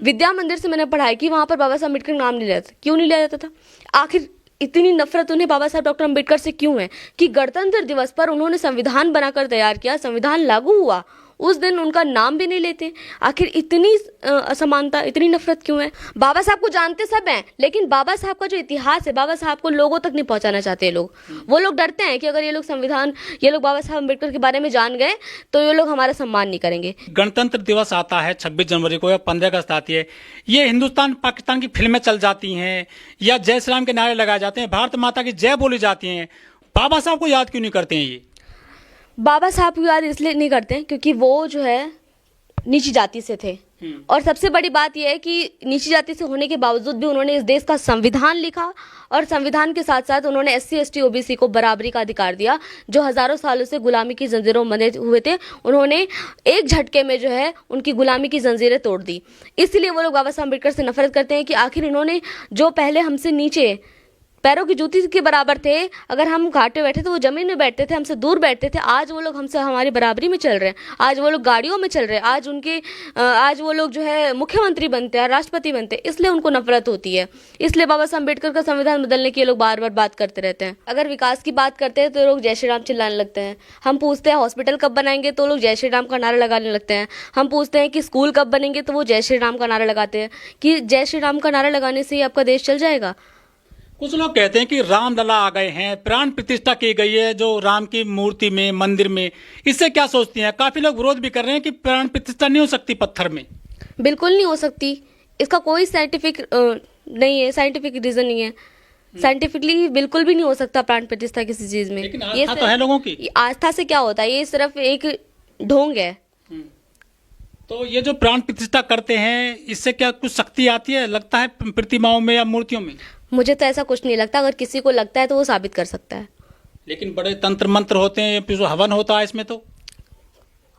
विद्या मंदिर से मैंने पढ़ाई की, वहां पर बाबा साहब अम्बेडकर का नाम नहीं लिया जाता। क्यों नहीं लिया जाता था? आखिर इतनी नफरत उन्हें बाबा साहब डॉक्टर अम्बेडकर से क्यों है कि गणतंत्र दिवस पर उन्होंने संविधान बनाकर तैयार किया, संविधान लागू हुआ, उस दिन उनका नाम भी नहीं लेते? आखिर इतनी असमानता, इतनी नफरत क्यों है? बाबा साहब को जानते सब हैं, लेकिन बाबा साहब का जो इतिहास है, बाबा साहब को लोगों तक नहीं पहुंचाना चाहते लोग। वो लोग डरते हैं कि अगर ये लोग बाबा साहब अम्बेडकर के बारे में जान गए तो ये लोग हमारा सम्मान नहीं करेंगे। गणतंत्र दिवस आता है 26 जनवरी को या 15 अगस्त आती है, ये हिंदुस्तान पाकिस्तान की फिल्में चल जाती हैं या जय श्री राम के नारे लगाए जाते हैं, भारत माता की जय बोली जाती हैं, बाबा साहब को याद क्यों नहीं करते हैं? ये बाबा साहब को याद इसलिए नहीं करते क्योंकि वो जो है नीची जाति से थे, और सबसे बड़ी बात यह है कि नीची जाति से होने के बावजूद भी उन्होंने इस देश का संविधान लिखा, और संविधान के साथ साथ उन्होंने SC ST OBC को बराबरी का अधिकार दिया, जो हजारों सालों से गुलामी की जंजीरों में बंधे हुए थे। उन्होंने एक झटके में जो है उनकी गुलामी की जंजीरें तोड़ दी। इसलिए वो लोग बाबा साहब अम्बेडकर से नफरत करते हैं कि आखिर इन्होंने, जो पहले हमसे नीचे पैरों की जूती के बराबर थे, अगर हम घाट पे बैठे तो वो जमीन में बैठते थे, हमसे दूर बैठते थे, आज वो लोग हमसे हमारी बराबरी में चल रहे हैं, आज वो लोग गाड़ियों में चल रहे हैं, आज वो लोग जो है मुख्यमंत्री बनते हैं, राष्ट्रपति बनते हैं। इसलिए उनको नफरत होती है। इसलिए बाबा साहब अम्बेडकर का संविधान बदलने की ये लोग बार बार बात करते रहते हैं। अगर विकास की बात करते हैं तो लोग जय श्री राम चिल्लाने लगते हैं। हम पूछते हैं हॉस्पिटल कब बनाएंगे तो लोग जय श्री राम का नारा लगाने लगते हैं। हम पूछते हैं कि स्कूल कब बनेंगे तो वो जय श्री राम का नारा लगाते हैं कि जय श्री राम का नारा लगाने से ही आपका देश चल जाएगा। कुछ लोग कहते हैं कि रामलला आ गए हैं, प्राण प्रतिष्ठा की गई है जो राम की मूर्ति में, मंदिर में, इससे क्या सोचती हैं? काफी लोग विरोध भी कर रहे हैं कि प्राण प्रतिष्ठा नहीं हो सकती पत्थर में। बिल्कुल नहीं हो सकती, इसका कोई साइंटिफिक नहीं है, साइंटिफिक रीजन नहीं है। साइंटिफिकली बिल्कुल भी नहीं हो सकता प्राण प्रतिष्ठा किसी चीज में। लेकिन आस्था तो है लोगों की। आस्था से क्या होता है? ये सिर्फ एक ढोंग है। तो ये जो प्राण प्रतिष्ठा करते हैं, इससे क्या कुछ शक्ति आती है, लगता है प्रतिमाओं में या मूर्तियों में? मुझे तो ऐसा कुछ नहीं लगता। अगर किसी को लगता है तो वो साबित कर सकता है। लेकिन बड़े तंत्र मंत्र होते हैं, फिर जो हवन होता है इसमें तो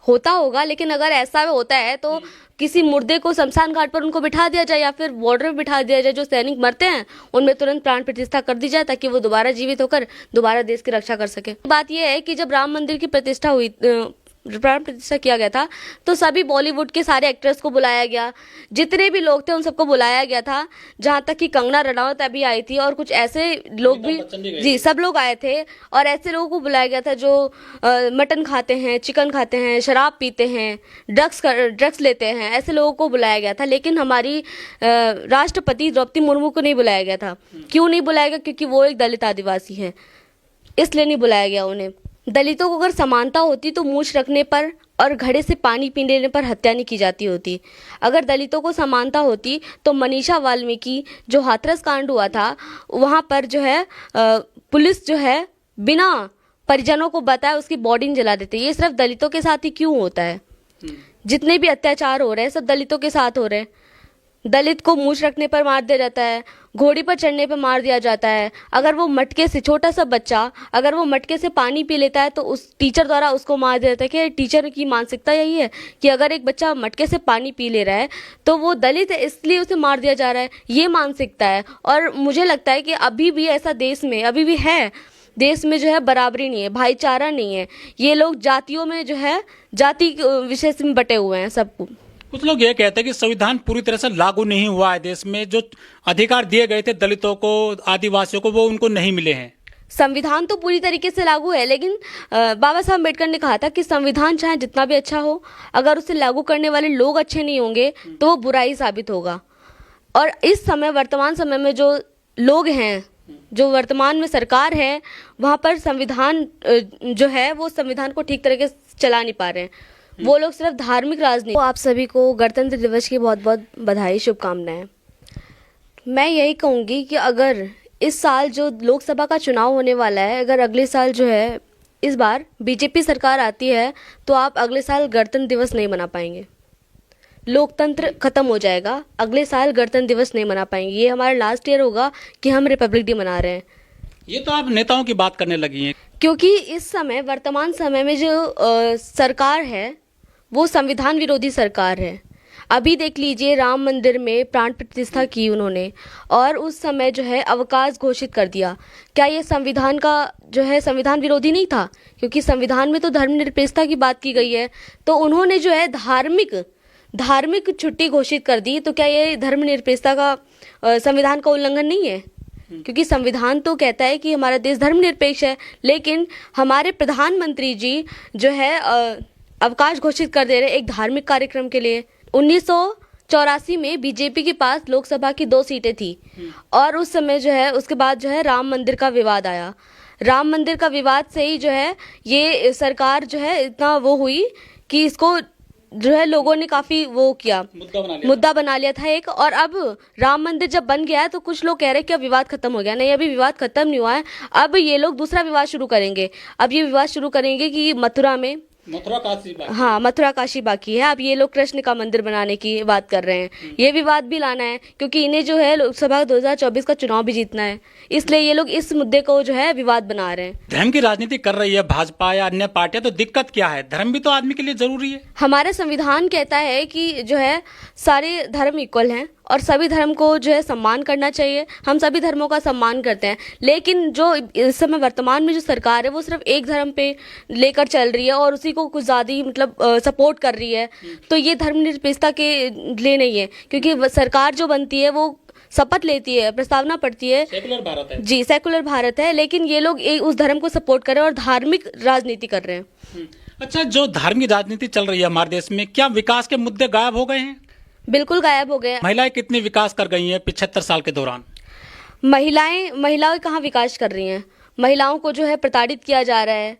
होता होगा, लेकिन अगर ऐसा होता है तो किसी मुर्दे को शमशान घाट पर उनको बिठा दिया जाए या फिर बॉर्डर पर बिठा दिया जाए। जो सैनिक मरते हैं उनमें तुरंत प्राण प्रतिष्ठा कर दी जाए ताकि वो दोबारा जीवित होकर दोबारा देश की रक्षा कर सके। बात यह है कि जब राम मंदिर की प्रतिष्ठा हुई, प्राण प्रतिष्ठा किया गया था, तो सभी बॉलीवुड के सारे एक्टर्स को बुलाया गया, जितने भी लोग थे उन सबको बुलाया गया था। जहां तक कि कंगना रनौत अभी आई थी और कुछ ऐसे लोग भी, जी सब लोग आए थे। और ऐसे लोगों को बुलाया गया था जो मटन खाते हैं, चिकन खाते हैं, शराब पीते हैं, ड्रग्स लेते हैं, ऐसे लोगों को बुलाया गया था। लेकिन हमारी राष्ट्रपति द्रौपदी मुर्मू को नहीं बुलाया गया था। क्यों नहीं बुलाया गया? क्योंकि वो एक दलित आदिवासी है, इसलिए नहीं बुलाया गया उन्हें। दलितों को अगर समानता होती तो मूंछ रखने पर और घड़े से पानी पी लेने पर हत्या नहीं की जाती होती। अगर दलितों को समानता होती तो मनीषा वाल्मीकि जो हाथरस कांड हुआ था, वहाँ पर जो है पुलिस जो है बिना परिजनों को बताए उसकी बॉडी नहीं जला देती। ये सिर्फ दलितों के साथ ही क्यों होता है? जितने भी अत्याचार हो रहे हैं सब दलितों के साथ हो रहे हैं। दलित को मूंछ रखने पर मार दिया जाता है, घोड़ी पर चढ़ने पर मार दिया जाता है। अगर वो मटके से, छोटा सा बच्चा अगर वो मटके से पानी पी लेता है तो उस टीचर द्वारा उसको मार दिया जाता है। कि टीचर की मानसिकता यही है कि अगर एक बच्चा मटके से पानी पी ले रहा है तो वो दलित है इसलिए उसे मार दिया जा रहा है, ये मानसिकता है। और मुझे लगता है कि अभी भी ऐसा देश में अभी भी है, देश में जो है बराबरी नहीं है, भाईचारा नहीं है। ये लोग जातियों में जो है जाति विशेष में बटे हुए हैं सबको। कुछ लोग ये कहते हैं कि संविधान पूरी तरह से लागू नहीं हुआ है देश में, जो अधिकार दिए गए थे दलितों को, आदिवासियों को, वो उनको नहीं मिले हैं। संविधान तो पूरी तरीके से लागू है, लेकिन बाबा साहब अम्बेडकर ने कहा था कि संविधान चाहे जितना भी अच्छा हो, अगर उसे लागू करने वाले लोग अच्छे नहीं होंगे तो वो बुरा ही साबित होगा। और इस समय वर्तमान समय में जो लोग हैं, जो वर्तमान में सरकार है, वहाँ पर संविधान जो है वो संविधान को ठीक तरीके से चला नहीं पा रहे हैं। वो लोग सिर्फ धार्मिक राजनीति। तो आप सभी को गणतंत्र दिवस की बहुत बहुत बधाई, शुभकामनाएं। मैं यही कहूँगी कि अगर इस साल जो लोकसभा का चुनाव होने वाला है, अगर अगले साल जो है इस बार बीजेपी सरकार आती है तो आप अगले साल गणतंत्र दिवस नहीं मना पाएंगे। लोकतंत्र खत्म हो जाएगा, अगले साल गणतंत्र दिवस नहीं मना पाएंगे। ये हमारा लास्ट ईयर होगा कि हम रिपब्लिक डे मना रहे हैं। ये तो आप नेताओं की बात करने लगी हैं, क्योंकि इस समय वर्तमान समय में जो सरकार है वो संविधान विरोधी सरकार है। अभी देख लीजिए, राम मंदिर में प्राण प्रतिष्ठा की उन्होंने और उस समय जो है अवकाश घोषित कर दिया। क्या ये संविधान का जो है संविधान विरोधी नहीं था? क्योंकि संविधान में तो धर्मनिरपेक्षता की बात की गई है। तो उन्होंने जो है धार्मिक छुट्टी घोषित कर दी, तो क्या ये धर्मनिरपेक्षता का संविधान का उल्लंघन नहीं है? क्योंकि संविधान तो कहता है कि हमारा देश धर्मनिरपेक्ष है, लेकिन हमारे प्रधानमंत्री जी जो है अवकाश घोषित कर दे रहे एक धार्मिक कार्यक्रम के लिए। 1984 में बीजेपी के पास लोकसभा की 2 सीटें थी और उस समय जो है उसके बाद जो है राम मंदिर का विवाद आया। राम मंदिर का विवाद से ही जो है ये सरकार जो है इतना वो हुई कि इसको जो है लोगों ने काफी वो किया, मुद्दा बना लिया था एक। और अब राम मंदिर जब बन गया है तो कुछ लोग कह रहे हैं कि अब विवाद खत्म हो गया। नहीं, अभी विवाद खत्म नहीं हुआ है। अब ये लोग दूसरा विवाद शुरू करेंगे। अब ये विवाद शुरू करेंगे कि मथुरा काशी बाकी है। अब ये लोग कृष्ण का मंदिर बनाने की बात कर रहे हैं। ये विवाद भी लाना है क्योंकि इन्हें जो है लोकसभा 2024 का चुनाव भी जीतना है, इसलिए ये लोग इस मुद्दे को जो है विवाद बना रहे हैं। धर्म की राजनीति कर रही है भाजपा या अन्य पार्टियां, तो दिक्कत क्या है? धर्म भी तो आदमी के लिए जरूरी है। हमारा संविधान कहता है कि जो है सारे धर्म इक्वल हैं और सभी धर्म को जो है सम्मान करना चाहिए। हम सभी धर्मों का सम्मान करते हैं, लेकिन जो इस समय वर्तमान में जो सरकार है वो सिर्फ एक धर्म पे लेकर चल रही है और उसी को कुछ ज़्यादा ही मतलब सपोर्ट कर रही है। तो ये धर्मनिरपेक्षता के लिए नहीं है, क्योंकि सरकार जो बनती है वो शपथ लेती है, प्रस्तावना पढ़ती है। सेकुलर भारत है जी, सेकुलर भारत है, लेकिन ये लोग उस धर्म को सपोर्ट कर रहे हैं और धार्मिक राजनीति कर रहे हैं। अच्छा, जो धार्मिक राजनीति चल रही है हमारे देश में, क्या विकास के मुद्दे गायब हो गए हैं? बिल्कुल गायब हो गए। महिलाएं कितनी विकास कर गई हैं 75 साल के दौरान? महिलाएं कहाँ विकास कर रही हैं? महिलाओं को जो है प्रताड़ित किया जा रहा है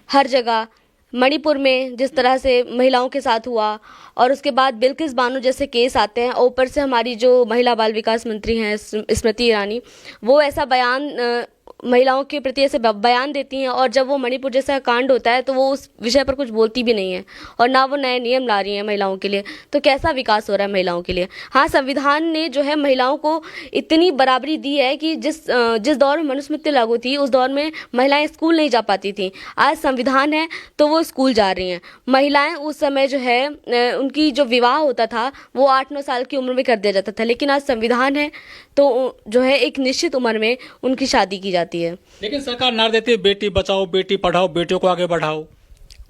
हर जगह। मणिपुर में जिस तरह से महिलाओं के साथ हुआ और उसके बाद बिल्किस बानो जैसे केस आते हैं, और ऊपर से हमारी जो महिला बाल विकास मंत्री हैं स्मृति ईरानी, वो ऐसा बयान महिलाओं के प्रति ऐसे बयान देती हैं, और जब वो मणिपुर जैसा कांड होता है तो वो उस विषय पर कुछ बोलती भी नहीं है और ना वो नए नियम ला रही हैं महिलाओं के लिए। तो कैसा विकास हो रहा है महिलाओं के लिए? हाँ, संविधान ने जो है महिलाओं को इतनी बराबरी दी है कि जिस दौर में मनुस्मृति लागू थी उस दौर में महिलाएं स्कूल नहीं जा पाती थी। आज संविधान है तो वो स्कूल जा रही हैं। महिलाएं उस समय जो है उनकी जो विवाह होता था वो 8-9 साल की उम्र में कर दिया जाता था, लेकिन आज संविधान है तो जो है एक निश्चित उम्र में उनकी शादी की जाती है। लेकिन सरकार नारा देती है बेटी बचाओ बेटी पढ़ाओ, बेटियों को आगे बढ़ाओ।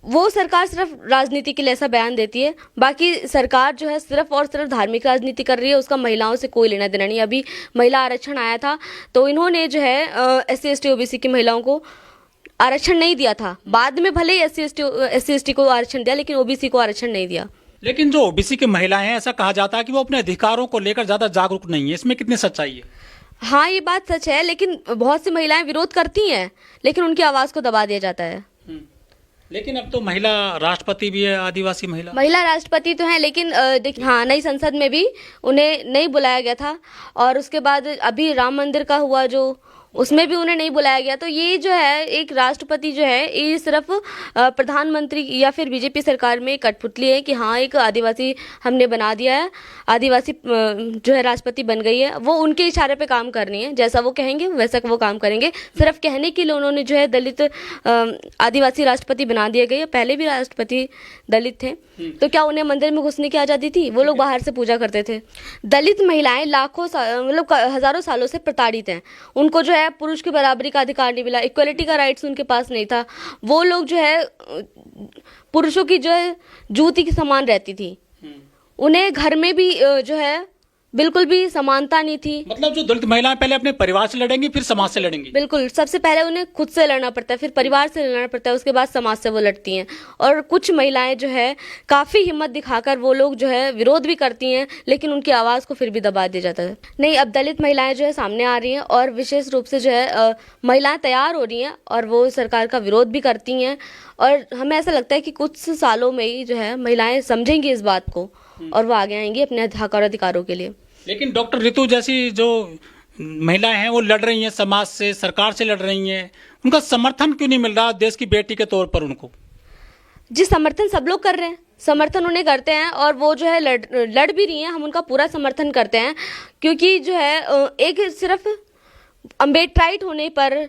वो सरकार सिर्फ राजनीति के लिए ऐसा बयान देती है, बाकी सरकार जो है सिर्फ और सिर्फ धार्मिक राजनीति कर रही है। उसका महिलाओं से कोई लेना देना नहीं। अभी महिला आरक्षण आया था तो इन्होंने जो है SC ST OBC की महिलाओं को आरक्षण नहीं दिया था। बाद में भले ही SC ST को आरक्षण दिया, लेकिन OBC को आरक्षण नहीं दिया। लेकिन जो OBC की महिलाएं हैं, ऐसा कहा जाता है कि वो अपने अधिकारों को लेकर ज्यादा जागरूक नहीं है। इसमें कितनी सच्चाई है? हाँ, ये बात सच है, लेकिन बहुत सी महिलाएं विरोध करती हैं, लेकिन उनकी आवाज को दबा दिया जाता है। लेकिन अब तो महिला राष्ट्रपति भी है, आदिवासी महिला राष्ट्रपति तो है, लेकिन देखिए हाँ, नई संसद में भी उन्हें नहीं बुलाया गया था, और उसके बाद अभी राम मंदिर का हुआ जो उसमें भी उन्हें नहीं बुलाया गया। तो ये जो है एक राष्ट्रपति जो है ये सिर्फ प्रधानमंत्री या फिर बीजेपी सरकार में कठपुतली है कि हाँ एक आदिवासी हमने बना दिया है, आदिवासी जो है राष्ट्रपति बन गई है। वो उनके इशारे पे काम करनी है, जैसा वो कहेंगे वैसा वो काम करेंगे। सिर्फ कहने के लिए उन्होंने जो है दलित आदिवासी राष्ट्रपति बना दिए गए। पहले भी राष्ट्रपति दलित थे, तो क्या उन्हें मंदिर में घुसने की आज़ादी थी? वो लोग बाहर से पूजा करते थे। दलित महिलाएं लाखों मतलब हजारों सालों से प्रताड़ित हैं। उनको जो है पुरुष की बराबरी का अधिकार नहीं मिला, इक्वलिटी का राइट्स उनके पास नहीं था। वो लोग जो है पुरुषों की जो है जूती के समान रहती थी। उन्हें घर में भी जो है बिल्कुल भी समानता नहीं थी। मतलब जो दलित महिलाएं पहले अपने परिवार से लड़ेंगी फिर समाज से लड़ेंगी। बिल्कुल, सबसे पहले उन्हें खुद से लड़ना पड़ता है, फिर परिवार से लड़ना पड़ता है, उसके बाद समाज से वो लड़ती हैं। और कुछ महिलाएं जो है काफ़ी हिम्मत दिखाकर वो लोग जो है विरोध भी करती हैं, लेकिन उनकी आवाज़ को फिर भी दबा दिया जाता है। नहीं, अब दलित महिलाएं जो है सामने आ रही हैं और विशेष रूप से जो है महिलाएं तैयार हो रही हैं और वो सरकार का विरोध भी करती हैं। और हमें ऐसा लगता है कि कुछ सालों में ही जो है महिलाएं समझेंगी इस बात को और वो आगे आएंगी अपने हक और अधिकारों के लिए। लेकिन डॉक्टर रितु जैसी जो महिलाएं हैं वो लड़ रही हैं, समाज से, सरकार से लड़ रही हैं, उनका समर्थन क्यों नहीं मिल रहा देश की बेटी के तौर पर उनको? जी, समर्थन सब लोग कर रहे हैं, समर्थन उन्हें करते हैं और वो जो है लड़ भी रही हैं। हम उनका पूरा समर्थन करते हैं, क्योंकि जो है एक सिर्फ अम्बेडकराइट होने पर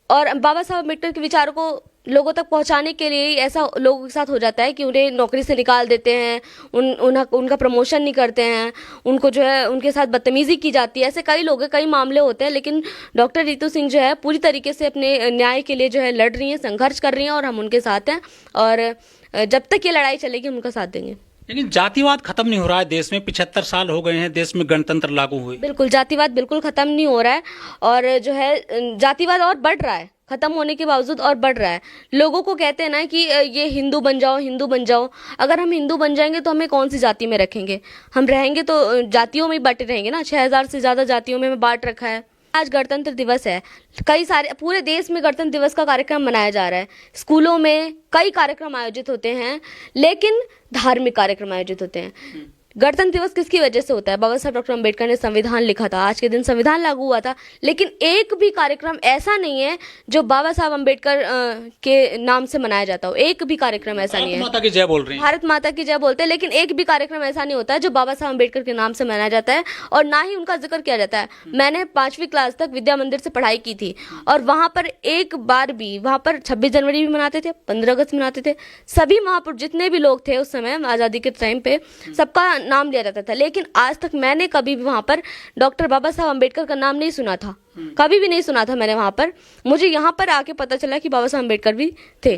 और बाबा साहब अम्बेडकर के विचारों को लोगों तक पहुंचाने के लिए ऐसा लोगों के साथ हो जाता है कि उन्हें नौकरी से निकाल देते हैं, उनका प्रमोशन नहीं करते हैं, उनको जो है उनके साथ बदतमीजी की जाती है। ऐसे कई लोग हैं, कई मामले होते हैं, लेकिन डॉक्टर रितु सिंह जो है पूरी तरीके से अपने न्याय के लिए जो है लड़ रही हैं, संघर्ष कर रही हैं और हम उनके साथ हैं। और जब तक ये लड़ाई चलेगी हम उनका साथ देंगे। लेकिन जातिवाद खत्म नहीं हो रहा है देश में। 75 साल हो गए हैं देश में गणतंत्र लागू हुए। बिल्कुल जातिवाद बिल्कुल खत्म नहीं हो रहा है, और जो है जातिवाद और बढ़ रहा है, खत्म होने के बावजूद और बढ़ रहा है। लोगों को कहते हैं ना कि ये हिंदू बन जाओ, हिंदू बन जाओ। अगर हम हिंदू बन जाएंगे तो हमें कौन सी जाति में रखेंगे? हम रहेंगे तो जातियों में ही बटे रहेंगे ना। 6000 से ज्यादा जातियों में बांट रखा है। आज गणतंत्र दिवस है, कई सारे पूरे देश में गणतंत्र दिवस का कार्यक्रम मनाया जा रहा है। स्कूलों में कई कार्यक्रम आयोजित होते हैं, लेकिन धार्मिक कार्यक्रम आयोजित होते हैं। गणतंत्र दिवस किसकी वजह से होता है? बाबा साहब डॉक्टर अम्बेडकर ने संविधान लिखा था, आज के दिन संविधान लागू हुआ था, लेकिन एक भी कार्यक्रम ऐसा नहीं है जो बाबा साहब अम्बेडकर के नाम से मनाया जाता हो। एक भी कार्यक्रम ऐसा नहीं है। माता की जय बोल रही हैं। भारत माता की जय बोलते हैं, लेकिन एक भी कार्यक्रम ऐसा नहीं होता है जो बाबा साहब अम्बेडकर के नाम से मनाया जाता है, और ना ही उनका जिक्र किया जाता है। मैंने 5वीं क्लास तक विद्या मंदिर से पढ़ाई की थी, और वहां पर एक बार भी, वहां पर 26 जनवरी भी मनाते थे, 15 अगस्त मनाते थे। सभी महापुरुष जितने भी लोग थे उस समय आजादी के टाइम पे, सबका नाम लिया जाता था। लेकिन आज तक मैंने कभी भी वहां पर डॉक्टर बाबा साहब अम्बेडकर का नाम नहीं सुना था, कभी भी नहीं सुना था मैंने वहां पर। मुझे यहाँ पर आके पता चला कि बाबा साहब अम्बेडकर भी थे।